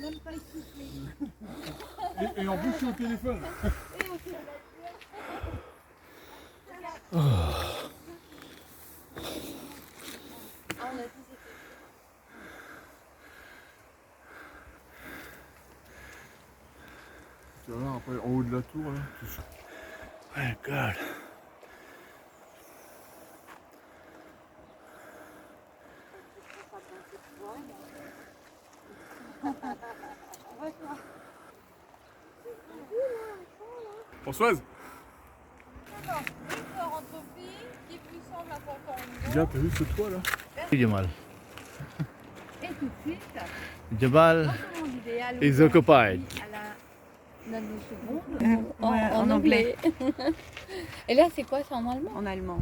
même pas essoufflé. Et en plus, je suis au téléphone. Tu vas voir, après, en haut de la tour, là, tout ça. My God. Françoise, viens, t'as vu ce toit là? Jamal. Et tout de suite, Jamal on disait allô, is occupied. à la nanoseconde En anglais. Et là, c'est quoi? C'est en allemand? En allemand.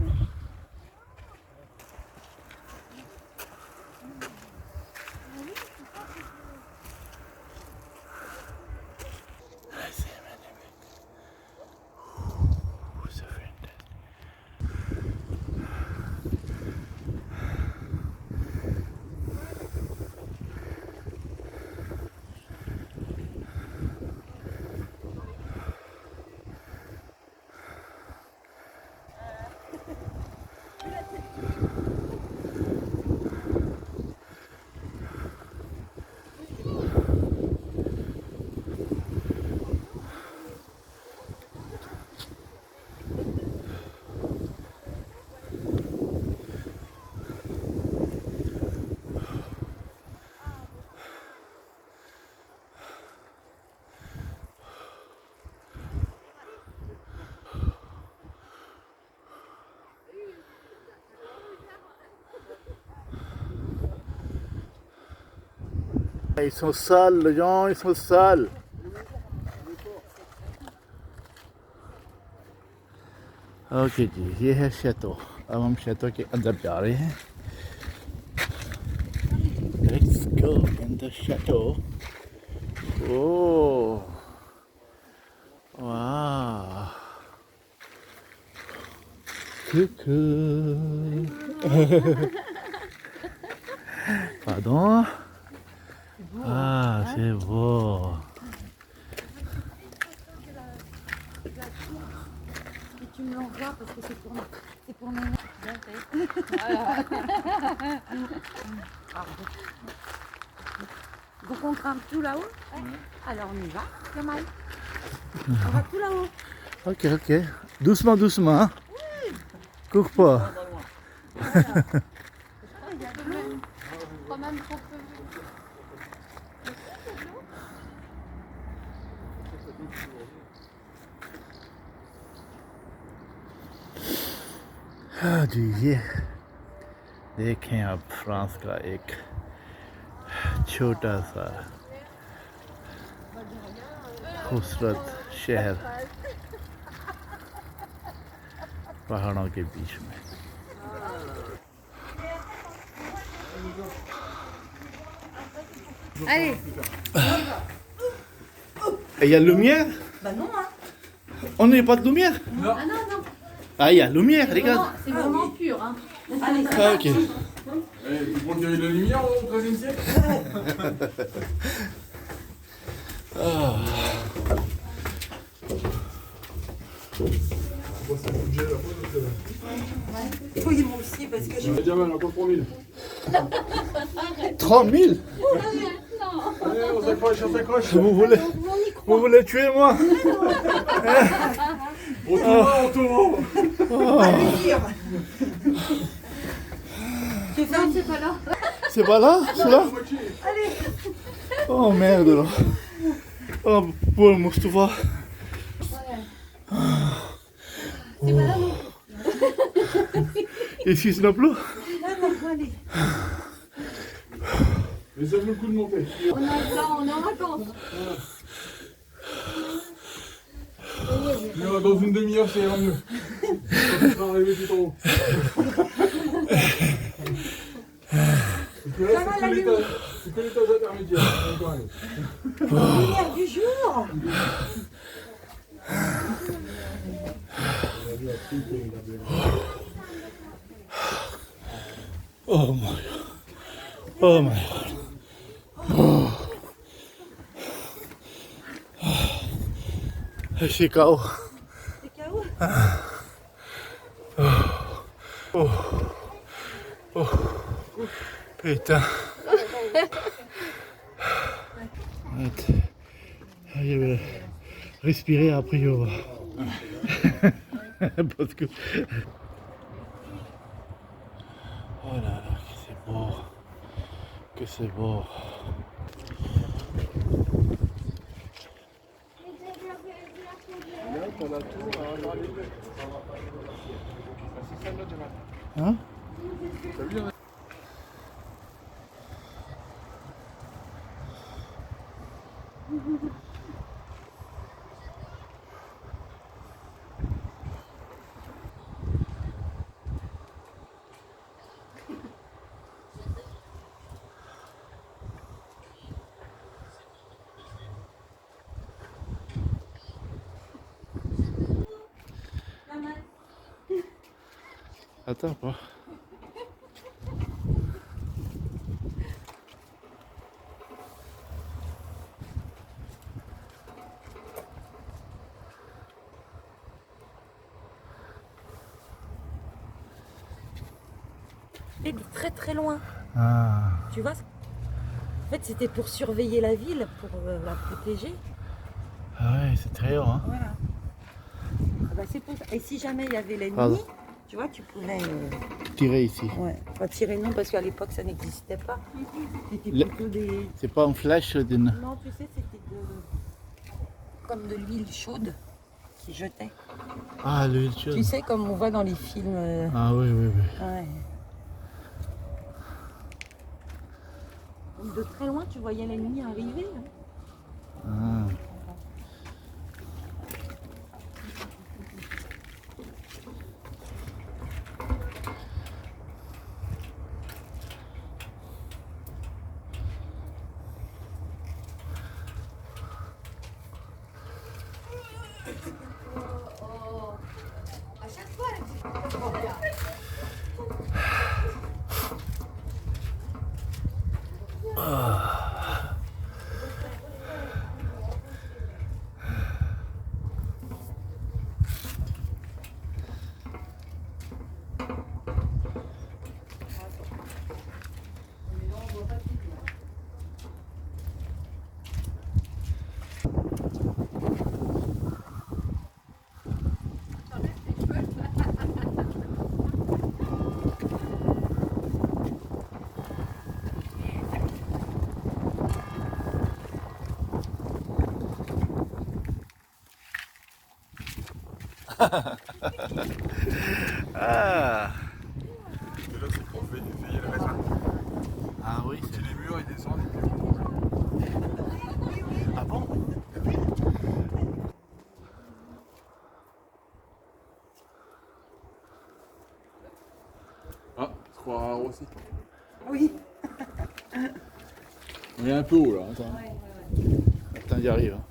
Ils sont sales, les gens, ils sont sales. Okay जी, ये है शैतो. अब हम शैतो के अंदर जा रहे हैं. Let's go in the chateau. Oh, wow. Coucou. Pardon. Ah, c'est beau. Et tu me l'envoies parce que c'est pour mon... Donc on grimpe tout là-haut? Alors on y va, Jamal. On va tout là-haut. Ok, ok. Doucement, doucement. Hein? Cours pas. Quand même trop peu. हाँ जी, ये देखें आप फ्रांस का एक छोटा सा खूबसूरत शहर पहाड़ों के बीच में. Allez. Et il y a lumière? Bah non, hein. On n'a pas de lumière? Ah non, non. Ah, il y a lumière, regarde. C'est vraiment pur. Hein. Allez, Ah, ok. Eh, tout le monde dirait de la lumière au XIIIe siècle? On voit ce budget là, oui, moi aussi, parce que je... déjà mal, encore 3000. 3000? Allez, on s'accroche, on s'accroche. Vous voulez tuer moi? On tourne. Non, c'est pas là. C'est pas là? C'est là? Oh merde là. Oh pauvre Moustapha. C'est pas là, non. Ici c'est non plus? Allez. Mais ça vaut le coup de monter. On a le temps, on est en vacances. Dans une demi-heure, ça ira mieux. Quand tu seras arrivé tout en haut. Parce que là, c'est que l'étage intermédiaire. Encore un autre. Lumière du jour. Oh my god. Oh my god. Je suis KO. T'es KO? Putain. Arrête. Je vais respirer après je vois. Parce que... Oh là là, que c'est beau. Que c'est beau. Hein? Attends pas. Et de très très loin. Ah. Tu vois? En fait, c'était pour surveiller la ville, pour la protéger. Ah ouais, c'est très haut, hein. Voilà. Ah bah, c'est pour ça. Et si jamais il y avait l'ennemi, Pardon. tu vois, tu pouvais Tirer ici. pas tirer non, parce qu'à l'époque, ça n'existait pas. C'était Le- plutôt des... C'est pas un flash d'une... Non, tu sais, c'était comme de l'huile chaude qui jetait. Ah, l'huile chaude. Tu sais, comme on voit dans les films. Ah oui, oui, oui. Ouais. Donc, de très loin, tu voyais l'ennemi arriver. Hein. Ah. Ah. Et là, c'est pour veiller le raisin. Ah oui, Si les murs ils descendent, Ah bon? Ah, je crois rare aussi. Oui. On est un peu haut là. Attends. Attends, j'y arrive. Hein.